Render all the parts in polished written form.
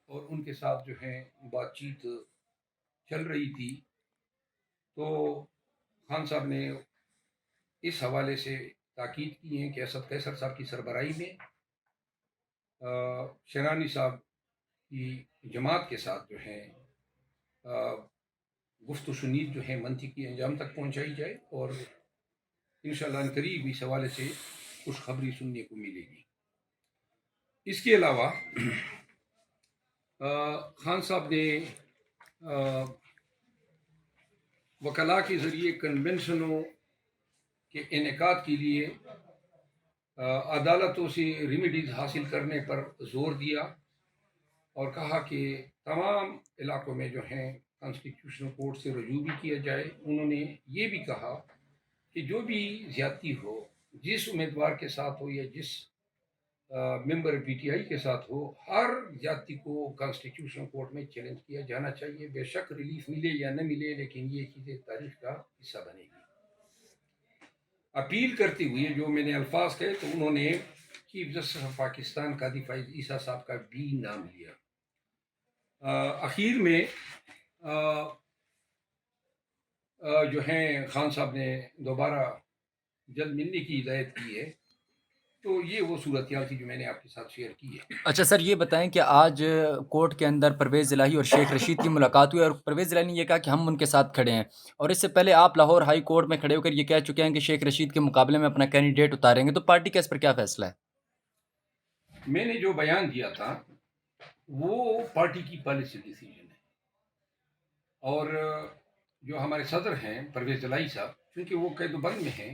اور ان کے ساتھ جو ہے بات چیت چل رہی تھی، تو خان صاحب نے اس حوالے سے تاکید کی ہے کہ اسد قیصر صاحب کی سربراہی میں شیرانی صاحب کی جماعت کے ساتھ جو ہے گفت و شنید جو ہے منطقی انجام تک پہنچائی جائے، اور انشاءاللہ ان قریب اس حوالے سے خوشخبری سننے کو ملے گی۔ اس کے علاوہ خان صاحب نے وکلاء کے ذریعے کنونشنوں کے انعقاد کے لیے عدالتوں سے ریمیڈیز حاصل کرنے پر زور دیا، اور کہا کہ تمام علاقوں میں جو ہیں کانسٹیٹیوشنل کورٹ سے رجوع بھی کیا جائے۔ انہوں نے یہ بھی کہا کہ جو بھی زیادتی ہو، جس امیدوار کے ساتھ ہو یا جس ممبر پی ٹی آئی کے ساتھ ہو، ہر زیادتی کو کانسٹیٹیوشنل کورٹ میں چیلنج کیا جانا چاہیے، بے شک ریلیف ملے یا نہ ملے، لیکن یہ چیزیں تاریخ کا حصہ بنے گی۔ اپیل کرتے ہوئے جو میں نے الفاظ کہے تو انہوں نے چیف جسٹس آف پاکستان قاضی فائز عیسیٰ صاحب کا بھی نام لیا۔ اخیر میں جو ہیں خان صاحب نے دوبارہ جلد ملنے کی ہدایت کی ہے۔ تو یہ وہ صورتحال تھی جو میں نے آپ کے ساتھ شیئر کی ہے۔ اچھا سر، یہ بتائیں کہ آج کورٹ کے اندر پرویز الہی اور شیخ رشید کی ملاقات ہوئی، اور پرویز الہی نے یہ کہا کہ ہم ان کے ساتھ کھڑے ہیں، اور اس سے پہلے آپ لاہور ہائی کورٹ میں کھڑے ہو کر یہ کہہ چکے ہیں کہ شیخ رشید کے مقابلے میں اپنا کینڈیڈیٹ اتاریں گے، تو پارٹی کا اس پر کیا فیصلہ ہے؟ میں نے جو بیان دیا تھا وہ پارٹی کی پالیسی ڈیسیجن ہے، اور جو ہمارے صدر ہیں پرویز الہی صاحب، چونکہ وہ قید و بند میں ہیں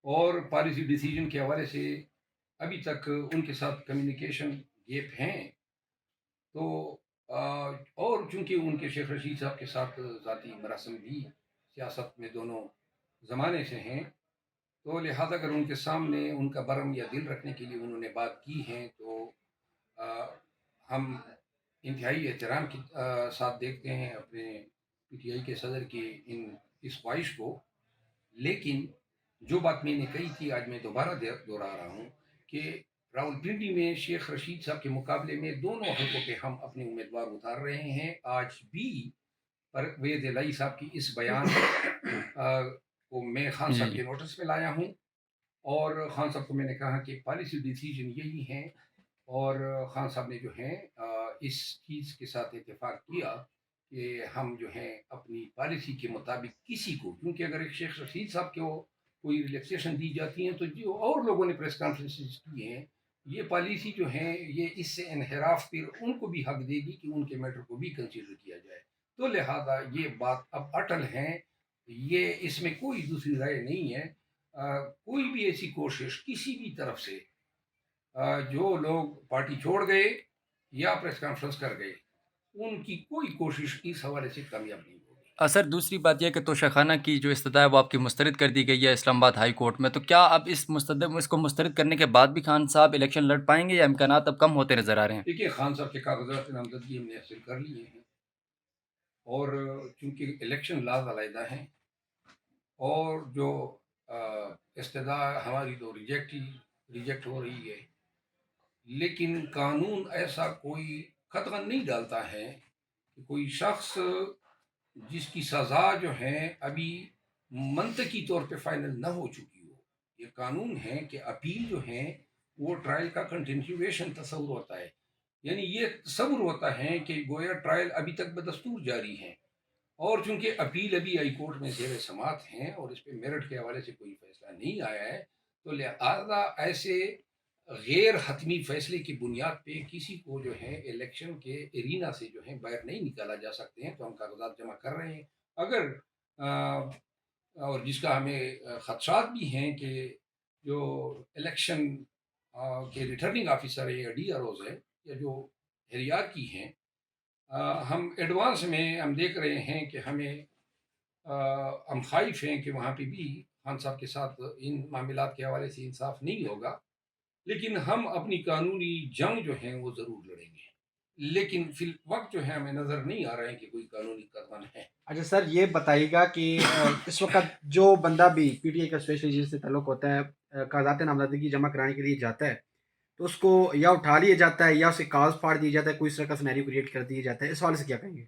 اور پالیسی ڈیسیجن کے حوالے سے ابھی تک ان کے ساتھ کمیونیکیشن گیپ ہیں، تو اور چونکہ ان کے شیخ رشید صاحب کے ساتھ ذاتی مراسم بھی سیاست میں دونوں زمانے سے ہیں، تو لہذا اگر ان کے سامنے ان کا برم یا دل رکھنے کے لیے انہوں نے بات کی ہے تو ہم انتہائی احترام کے ساتھ دیکھتے ہیں اپنے پی ٹی آئی کے صدر کی اس خواہش کو۔ لیکن جو بات میں نے کہی تھی آج میں دوبارہ دہرا رہا ہوں کہ راولپنڈی میں شیخ رشید صاحب کے مقابلے میں دونوں حلقوں پہ ہم اپنے امیدوار اتار رہے ہیں۔ آج بھی پرویز الہی صاحب کی اس بیان کو میں خان صاحب کے نوٹس میں لایا ہوں، اور خان صاحب کو میں نے کہا کہ پالیسی ڈیسیجن یہی ہیں، اور خان صاحب نے جو ہیں اس چیز کے ساتھ اتفاق کیا کہ ہم جو ہیں اپنی پالیسی کے مطابق کسی کو، کیونکہ اگر ایک شیخ رشید صاحب کو کوئی ریلیکسیشن دی جاتی ہیں تو جو اور لوگوں نے پریس کانفرنسز کی ہیں، یہ پالیسی جو ہیں یہ اس سے انحراف پھر ان کو بھی حق دے گی کہ ان کے میٹر کو بھی کنسیڈر کیا جائے۔ تو لہذا یہ بات اب اٹل ہیں، یہ اس میں کوئی دوسری رائے نہیں ہے۔ کوئی بھی ایسی کوشش کسی بھی طرف سے، جو لوگ پارٹی چھوڑ گئے یا پریس کانفرنس کر گئے، ان کی کوئی کوشش اس حوالے سے کامیاب نہیں ہوگی۔ سر دوسری بات یہ کہ توشہ کی جو استدعا ہے وہ آپ کی مسترد کر دی گئی ہے اسلام آباد ہائی کورٹ میں، تو کیا اب اس کو مسترد کرنے کے بعد بھی خان صاحب الیکشن لڑ پائیں گے، یا امکانات اب کم ہوتے نظر آ رہے ہیں؟ دیکھیے، خان صاحب کے کاغذات نامزدگی ہم نے حاصل کر لیے ہیں، اور چونکہ الیکشن لاز علیحدہ ہیں، اور جو استدعا ہماری تو ریجیکٹ ہو رہی ہے، لیکن قانون ایسا کوئی قطعاً نہیں ڈالتا ہے کہ کوئی شخص جس کی سزا جو ہے ابھی منطقی طور پہ فائنل نہ ہو چکی ہو، یہ قانون ہے کہ اپیل جو ہے وہ ٹرائل کا کنٹینیویشن تصور ہوتا ہے، یعنی یہ تصور ہوتا ہے کہ گویا ٹرائل ابھی تک بدستور جاری ہے، اور چونکہ اپیل ابھی ہائی کورٹ میں زیر سماعت ہیں اور اس پہ میرٹ کے حوالے سے کوئی فیصلہ نہیں آیا ہے، تو لہذا ایسے غیر حتمی فیصلے کی بنیاد پہ کسی کو جو ہے الیکشن کے ایرینا سے جو ہے باہر نہیں نکالا جا سکتے ہیں۔ تو ہم کاغذات جمع کر رہے ہیں، اگر اور جس کا ہمیں خدشات بھی ہیں کہ جو الیکشن کے ریٹرننگ آفیسر ہے یا ڈی آر اوز ہے یا جو ہریار کی ہیں، ہم ایڈوانس میں ہم دیکھ رہے ہیں کہ ہم خائف ہیں کہ وہاں پہ بھی خان صاحب کے ساتھ ان معاملات کے حوالے سے انصاف نہیں ہوگا، لیکن ہم اپنی قانونی جنگ جو ہیں وہ ضرور لڑیں گے، لیکن فی الوقت جو ہے ہمیں نظر نہیں آ رہا ہے کہ کوئی قانونی قدم ہے۔ اچھا سر، یہ بتائیے گا کہ اس وقت جو بندہ بھی پی ٹی آئی کا اسپیشلی جس سے تعلق ہوتا ہے کاغذات نامزدگی جمع کرانے کے لیے جاتا ہے، تو اس کو یا اٹھا لیا جاتا ہے یا اسے کاغذ پھاڑ دیا جاتا ہے, کوئی اس طرح کا سینیریو کریٹ کر دیا جاتا ہے. اس حوالے سے کیا کہیں گے؟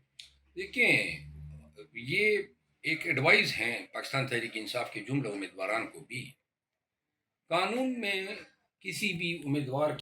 دیکھیں, یہ ایک ایڈوائز ہیں پاکستان تحریک انصاف کے جملہ امیدواران کو بھی. قانون میں کسی بھی امیدوار